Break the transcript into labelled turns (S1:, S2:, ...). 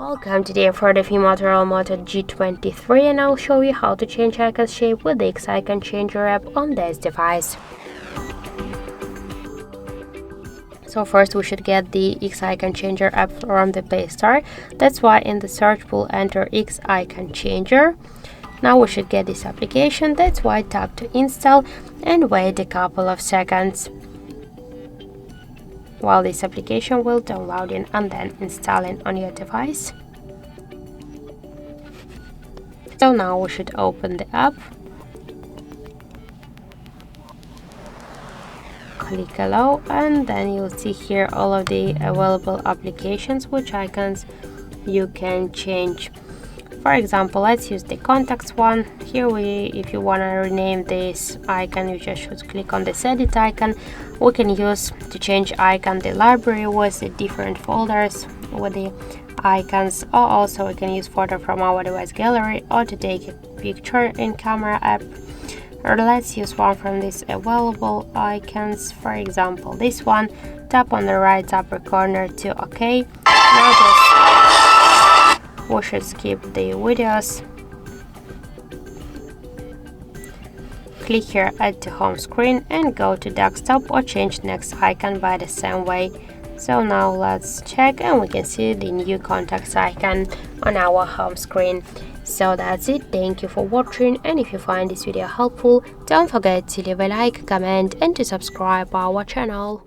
S1: Welcome today for the Motorola Moto G23, and I'll show you how to change icon shape with the X icon changer app on this device. So first we should get the X icon changer app from the Play Store. That's why in the search we'll enter X icon changer. Now we should get this application. That's why tap to install and wait a couple of seconds while this application will download and then installing on your device. So now we should open the app, click allow, and then you'll see here all of the available applications which icons you can change. For example, let's use the contacts one. Here if you want to rename this icon, you just should click on this edit icon. We can use to change icon the library with the different folders with the icons, or also we can use photo from our device gallery or to take a picture in camera app. Or let's use one from these available icons. For example, this one. Tap on the right upper corner to OK. We should skip the videos. Click here add to home screen and go to desktop or change next icon by the same way. So now let's check and we can see the new contacts icon on our home screen. So that's it. Thank you for watching, and if you find this video helpful, don't forget to leave a like, comment and to subscribe our channel.